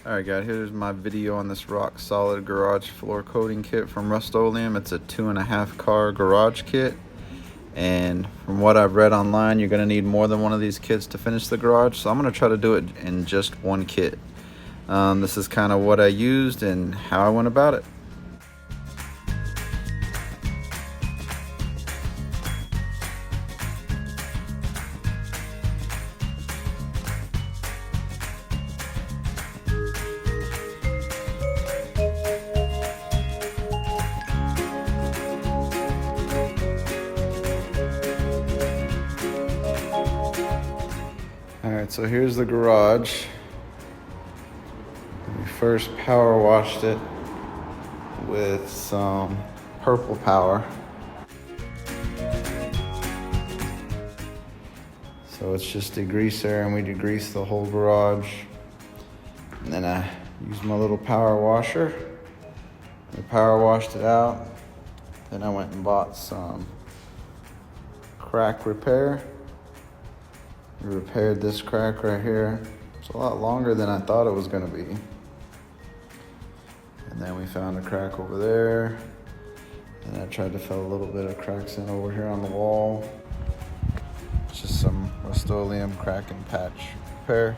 Alright guys, here's my video on this rock solid garage floor coating kit from Rust-Oleum. It's a 2.5 car garage kit, and from what I've read online, you're going to need more than one of these kits to finish the garage, so I'm going to try to do it in just one kit. This is kind of what I used and how I went about it. Alright, so here's the garage. We first power washed it with some purple power. So it's just degreaser, and we degrease the whole garage. And then I used my little power washer. We power washed it out. Then I went and bought some crack repair. We repaired this crack right here. It's a lot longer than I thought it was gonna be. And then we found a crack over there. And I tried to fill a little bit of cracks in over here on the wall. It's just some Rust-Oleum crack and patch repair.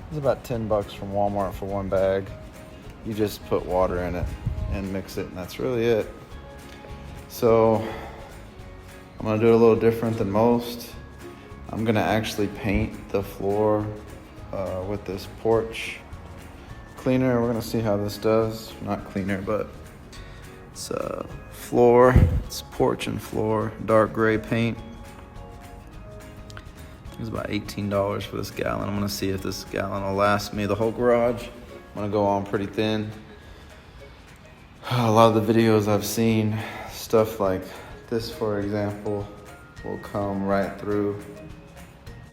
It's about $10 from Walmart for one bag. You just put water in it and mix it, and that's really it. So I'm gonna do it a little different than most. I'm gonna actually paint the floor with this porch cleaner. We're gonna see how this does. Not cleaner, but it's floor. It's porch and floor, dark gray paint. It's about $18 for this gallon. I'm gonna see if this gallon will last me the whole garage. I'm gonna go on pretty thin. A lot of the videos I've seen, stuff like this, for example, will come right through.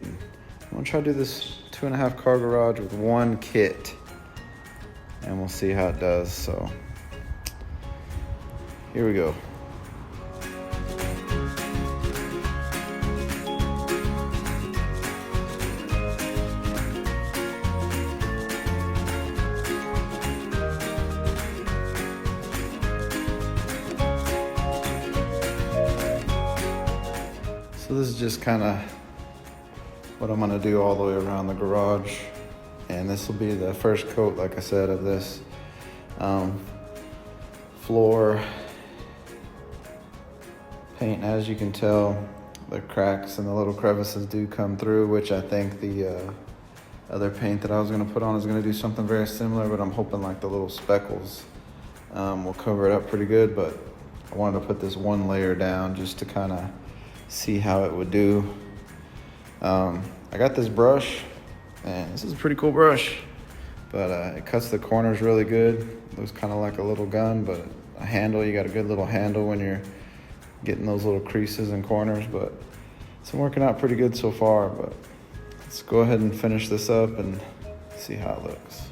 I'm gonna try to do this 2.5 car garage with one kit, and we'll see how it does. So here we go. So this is just kind of what I'm gonna do all the way around the garage, and this will be the first coat, like I said, of this floor paint. As you can tell, the cracks and the little crevices do come through, which I think the other paint that I was gonna put on is gonna do something very similar, but I'm hoping like the little speckles will cover it up pretty good. But I wanted to put this one layer down just to kind of see how it would do. I got this brush, and this is a pretty cool brush, but it cuts the corners really good. It looks kind of like a little gun, but a handle. You got a good little handle when you're getting those little creases and corners, but it's been working out pretty good so far. But let's go ahead and finish this up and see how it looks.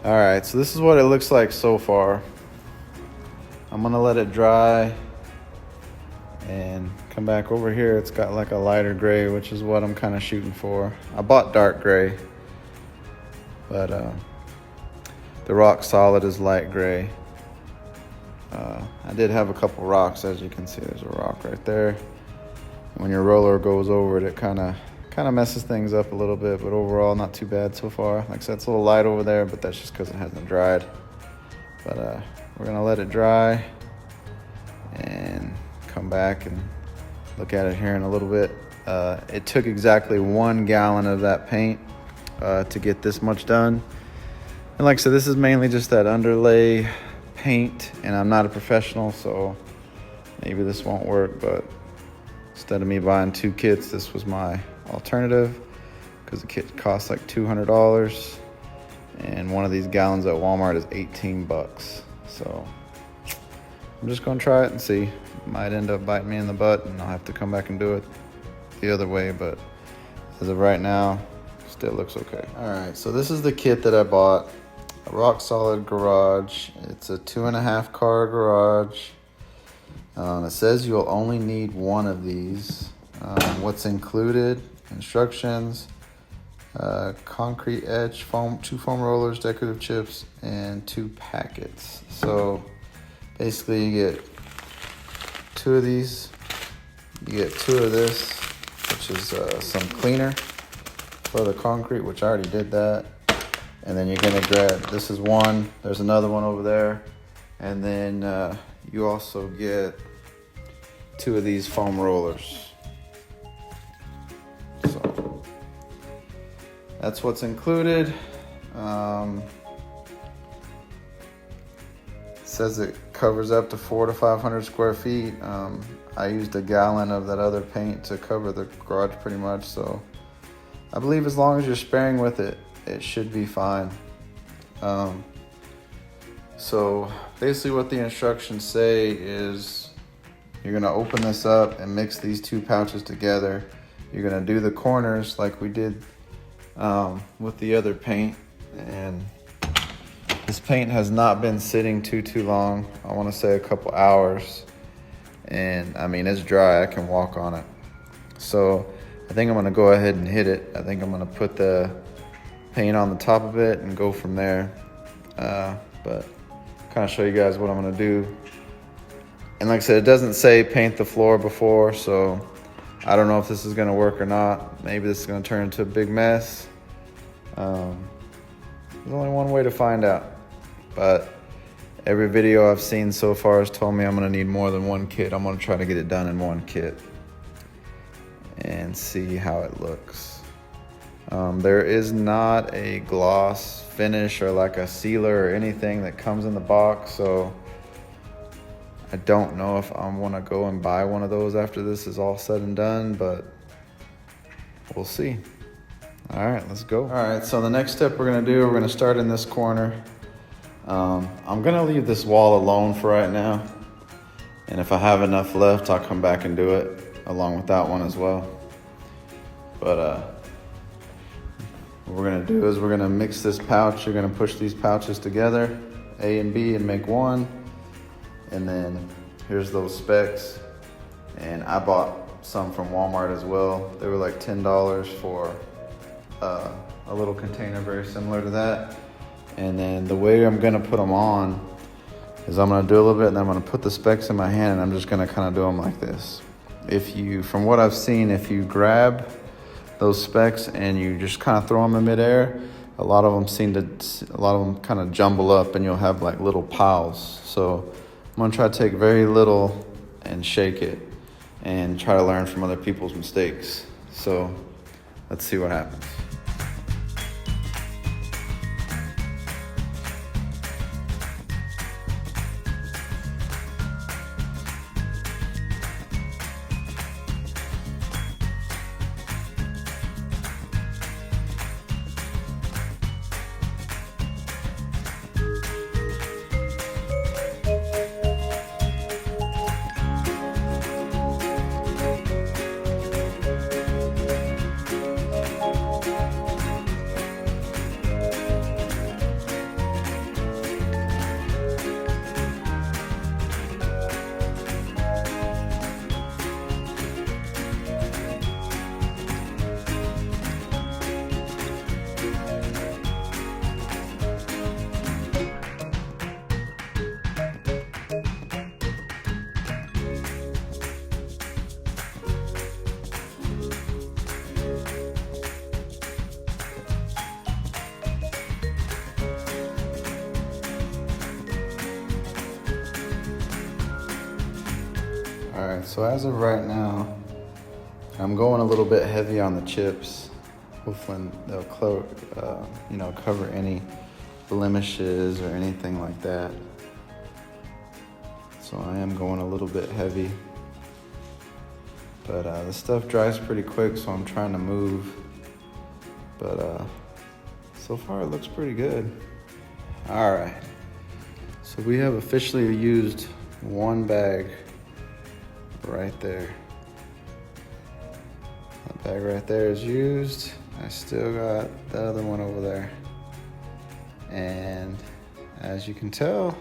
All right, so this is what it looks like so far. I'm gonna let it dry and come back over here. It's got like a lighter gray, which is what I'm kind of shooting for. I bought dark gray, but the rock solid is light gray. I did have a couple rocks, as you can see. There's a rock right there. When your roller goes over it, it kind of Kind of messes things up a little bit, but overall not too bad so far. Like I said, it's a little light over there, but that's just because it hasn't dried. But we're gonna let it dry and come back and look at it here in a little bit. It took exactly 1 gallon of that paint to get this much done. And like I said, this is mainly just that underlay paint, and I'm not a professional, so maybe this won't work, but instead of me buying 2 kits, this was my alternative, because the kit costs like $200, and one of these gallons at Walmart is 18 bucks. So I'm just gonna try it and see. It might end up biting me in the butt, and I'll have to come back and do it the other way, but as of right now, still looks okay. All right, so this is the kit that I bought. A rock solid garage. It's a 2.5 car garage. It says you'll only need 1 of these. What's included: instructions, concrete edge, foam, 2 foam rollers, decorative chips, and 2 packets. So basically you get 2 of these, you get 2 of this, which is some cleaner for the concrete, which I already did that. And then you're gonna grab, this is 1, there's another one over there. And then you also get 2 of these foam rollers. So that's what's included. It says it covers up to 400 to 500 square feet. I used a gallon of that other paint to cover the garage pretty much. So I believe as long as you're sparing with it, it should be fine. So basically what the instructions say is you're gonna open this up and mix these 2 pouches together. You're gonna do the corners like we did with the other paint. And this paint has not been sitting too long. I wanna say a couple hours. And I mean, it's dry, I can walk on it. So I think I'm gonna go ahead and hit it. I think I'm gonna put the paint on the top of it and go from there. But kind of show you guys what I'm gonna do. And like I said, it doesn't say paint the floor before, so I don't know if this is gonna work or not. Maybe this is gonna turn into a big mess. There's only one way to find out. But every video I've seen so far has told me I'm gonna need more than 1 kit. I'm gonna try to get it done in 1 kit and see how it looks. There is not a gloss finish or like a sealer or anything that comes in the box, so I don't know if I want to go and buy one of those after this is all said and done, but we'll see. All right, let's go. All right, so the next step we're gonna start in this corner. I'm gonna leave this wall alone for right now, and if I have enough left, I'll come back and do it along with that one as well. But what we're gonna do is we're gonna mix this pouch. You're gonna push these pouches together, A and B, and make 1. And then here's those specs. And I bought some from Walmart as well. They were like $10 for a little container very similar to that. And then the way I'm gonna put them on is I'm gonna do a little bit and then I'm gonna put the specs in my hand and I'm just gonna kind of do them like this. From what I've seen, if you grab those specs and you just kind of throw them in midair, a lot of them kind of jumble up and you'll have like little piles. So I'm gonna try to take very little and shake it and try to learn from other people's mistakes. So let's see what happens. All right, so as of right now, I'm going a little bit heavy on the chips. Hopefully they'll cover any blemishes or anything like that. So I am going a little bit heavy. But the stuff dries pretty quick, so I'm trying to move. But so far it looks pretty good. All right, so we have officially used one bag right there. That bag right there is used. I still got the other one over there. And as you can tell,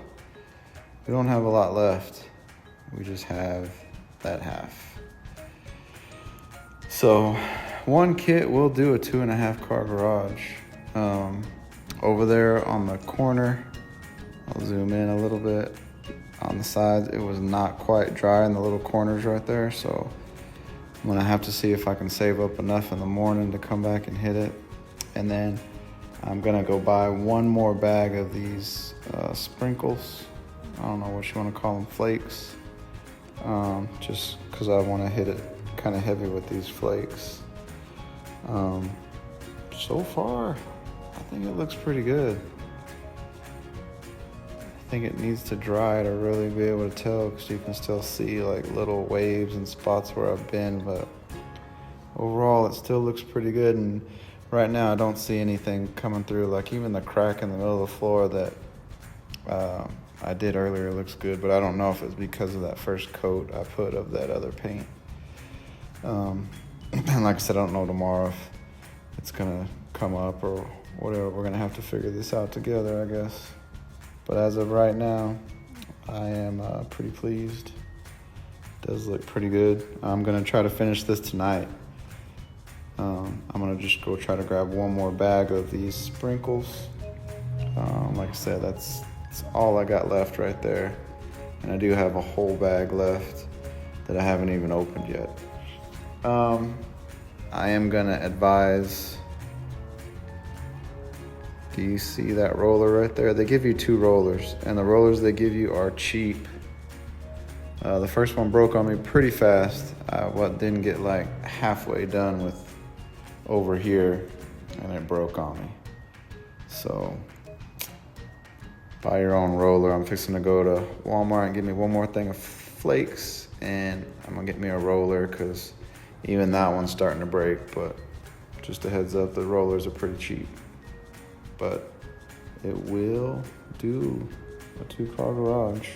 we don't have a lot left. We just have that half. So one kit will do a 2.5 car garage. Over there on the corner, I'll zoom in a little bit. On the sides, it was not quite dry in the little corners right there, so I'm gonna have to see if I can save up enough in the morning to come back and hit it. And then I'm gonna go buy one more bag of these sprinkles. I don't know what you wanna call them, flakes. Just cause I wanna hit it kind of heavy with these flakes. So far, I think it looks pretty good. I think it needs to dry to really be able to tell, because you can still see like little waves and spots where I've been, but overall it still looks pretty good. And right now I don't see anything coming through, like even the crack in the middle of the floor that I did earlier looks good, but I don't know if it's because of that first coat I put of that other paint. And like I said, I don't know tomorrow if it's gonna come up or whatever. We're gonna have to figure this out together, I guess. But as of right now, I am pretty pleased. It does look pretty good. I'm gonna try to finish this tonight. I'm gonna just go try to grab one more bag of these sprinkles. Like I said, that's all I got left right there. And I do have a whole bag left that I haven't even opened yet. I am gonna advise. Do you see that roller right there? They give you 2 rollers, and the rollers they give you are cheap. The first one broke on me pretty fast. Didn't get like halfway done with over here, and it broke on me. So buy your own roller. I'm fixing to go to Walmart and get me one more thing of flakes, and I'm gonna get me a roller because even that one's starting to break. But just a heads up, the rollers are pretty cheap. But it will do a 2-car garage.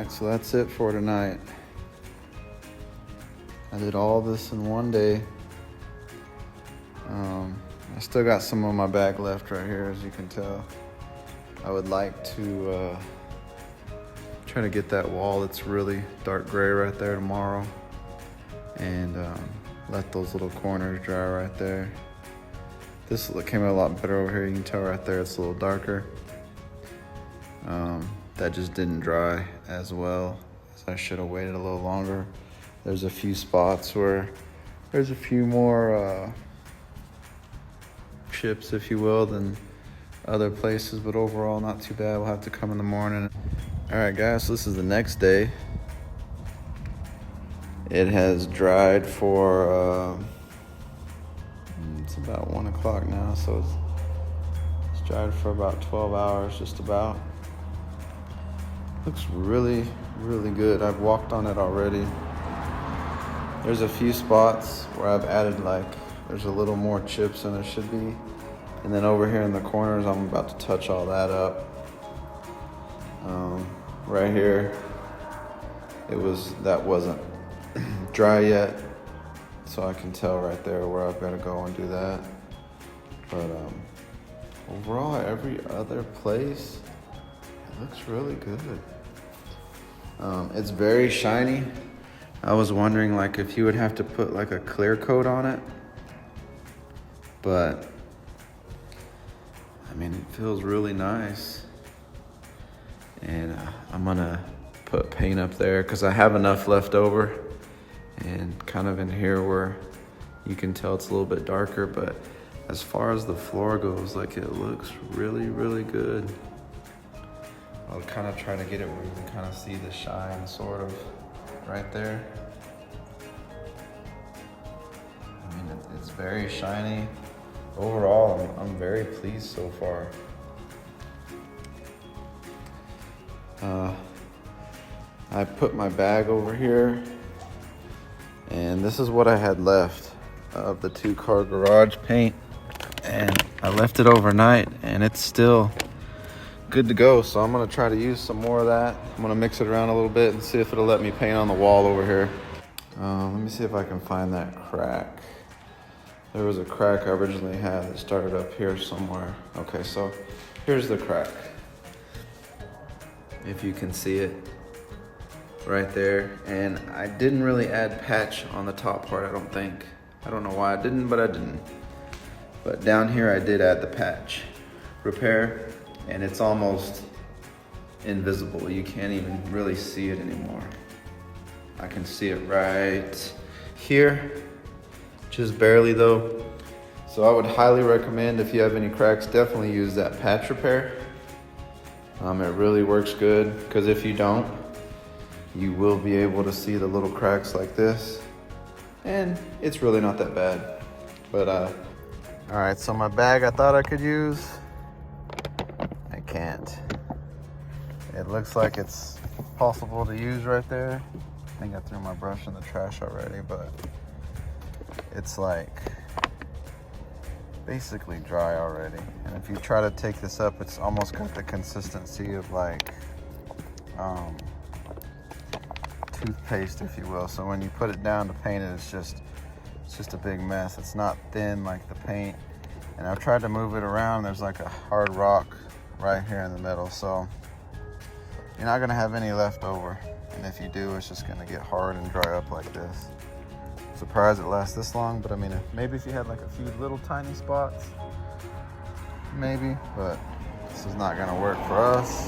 So that's it for tonight. I did all this in one day. I still got some of my bag left right here, as you can tell. I would like to try to get that wall that's really dark gray right there tomorrow, and let those little corners dry right there. This came out a lot better over here. You can tell right there it's a little darker. That just didn't dry as well, so I should have waited a little longer. There's a few spots where there's a few more chips, if you will, than other places, but overall not too bad. We'll have to come in the morning. All right, guys, so this is the next day. It has dried for it's about 1 o'clock now, so it's dried for about 12 hours, just about. Looks really, really good. I've walked on it already. There's a few spots where I've added there's a little more chips than there should be. And then over here in the corners, I'm about to touch all that up. Right here, that wasn't dry yet. So I can tell right there where I've got to go and do that. But overall, every other place, it looks really good. It's very shiny. I was wondering if you would have to put a clear coat on it. But, I mean, it feels really nice. And I'm gonna put paint up there because I have enough left over. And kind of in here where you can tell it's a little bit darker, but as far as the floor goes, it looks really, really good. I'll kind of try to get it where you can kind of see the shine sort of right there. I mean, it's very shiny. Overall, I'm very pleased so far. I put my bag over here. And this is what I had left of the 2-car garage paint. And I left it overnight and it's still good to go. So I'm gonna try to use some more of that. I'm gonna mix it around a little bit and see if it'll let me paint on the wall over here. Let me see if I can find that crack. There was a crack I originally had that started up here somewhere. Okay, so here's the crack. If you can see it. Right there, and I didn't really add patch on the top part, I don't think. I don't know why I didn't, but I didn't. But down here I did add the patch repair, and it's almost invisible. You can't even really see it anymore. I can see it right here, just barely though. So I would highly recommend, if you have any cracks, definitely use that patch repair. It really works good, because if you don't, you will be able to see the little cracks like this. And it's really not that bad. But, all right, so my bag I thought I could use, I can't. It looks like it's possible to use right there. I think I threw my brush in the trash already, but it's basically dry already. And if you try to take this up, it's almost got the consistency of toothpaste, if you will. So when you put it down to paint it, it's just a big mess. It's not thin like the paint. And I've tried to move it around. There's a hard rock right here in the middle. So you're not gonna have any left over. And if you do, it's just gonna get hard and dry up like this. I'm surprised it lasts this long, but I mean, maybe if you had a few little tiny spots, maybe, but this is not gonna work for us.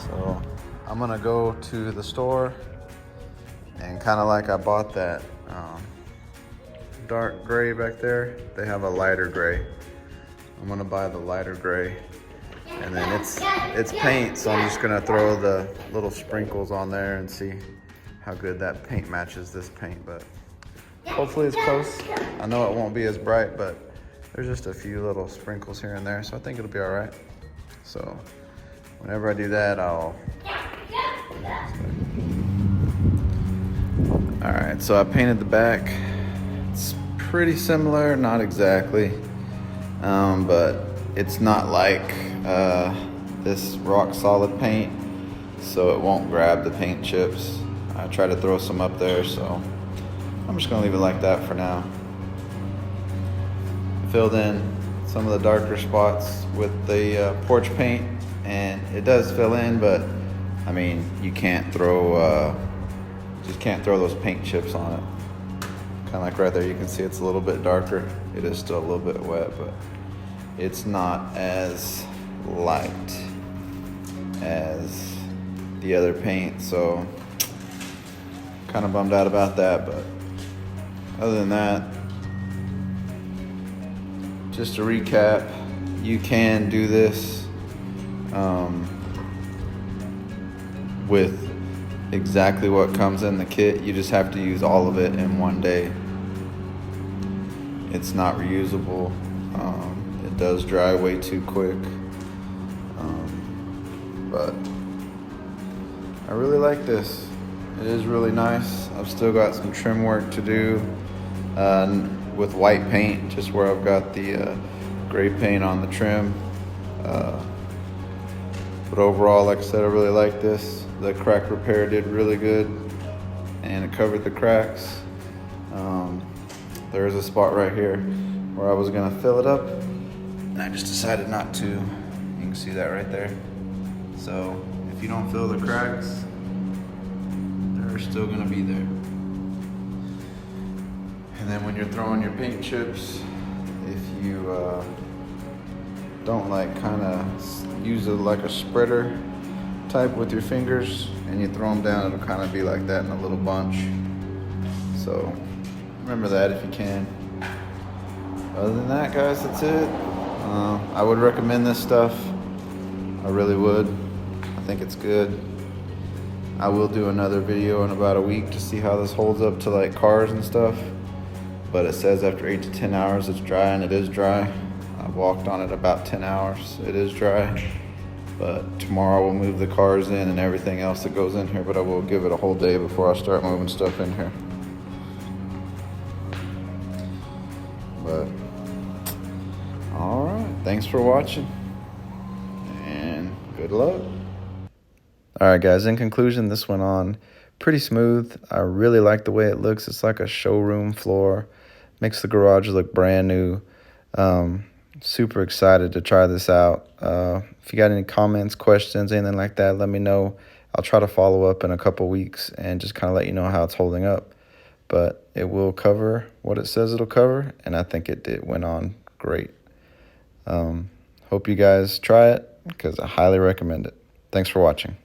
So I'm gonna go to the store and kind of I bought that dark gray back there. They have a lighter gray. I'm gonna buy the lighter gray, and then it's paint, so I'm just gonna throw the little sprinkles on there and see how good that paint matches this paint. But hopefully it's close. I know it won't be as bright, but there's just a few little sprinkles here and there, so I think it'll be all right. So whenever I do that, I'll... All right, so I painted the back. It's pretty similar, not exactly, but it's not like this rock solid paint, so it won't grab the paint chips. I try to throw some up there, so I'm just gonna leave it like that for now. Filled in some of the darker spots with the porch paint, and it does fill in, but I mean, you can't throw, just can't throw those paint chips on it. Kind of like right there, you can see it's a little bit darker. It is still a little bit wet, but it's not as light as the other paint, so kind of bummed out about that. But other than that, just to recap, you can do this with exactly what comes in the kit. You just have to use all of it in one day. It's not reusable. It does dry way too quick. But I really like this. It is really nice. I've still got some trim work to do with white paint, just where I've got the gray paint on the trim. But overall, like I said, I really like this. The crack repair did really good, and it covered the cracks. There is a spot right here where I was gonna fill it up, and I just decided not to. You can see that right there. So if you don't fill the cracks, they're still gonna be there. And then when you're throwing your paint chips, if you don't like kind of use it like a spreader type with your fingers and you throw them down, it'll kind of be like that in a little bunch. So remember that if you can. Other than that, guys, that's it. I would recommend this stuff. I really would. I think it's good. I will do another video in about a week to see how this holds up to like cars and stuff. But it says after 8 to 10 hours it's dry, and it is dry. I've walked on it about 10 hours. It is dry. But tomorrow we'll move the cars in and everything else that goes in here, but I will give it a whole day before I start moving stuff in here. But all right, thanks for watching and good luck. All right, guys, in conclusion, this went on pretty smooth. I really like the way it looks. It's like a showroom floor. Makes the garage look brand new. Super excited to try this out. If you got any comments, questions, anything like that, let me know. I'll try to follow up in a couple weeks and just kind of let you know how it's holding up. But it will cover what it says it'll cover, and I think it went on great. Hope you guys try it because I highly recommend it. Thanks for watching.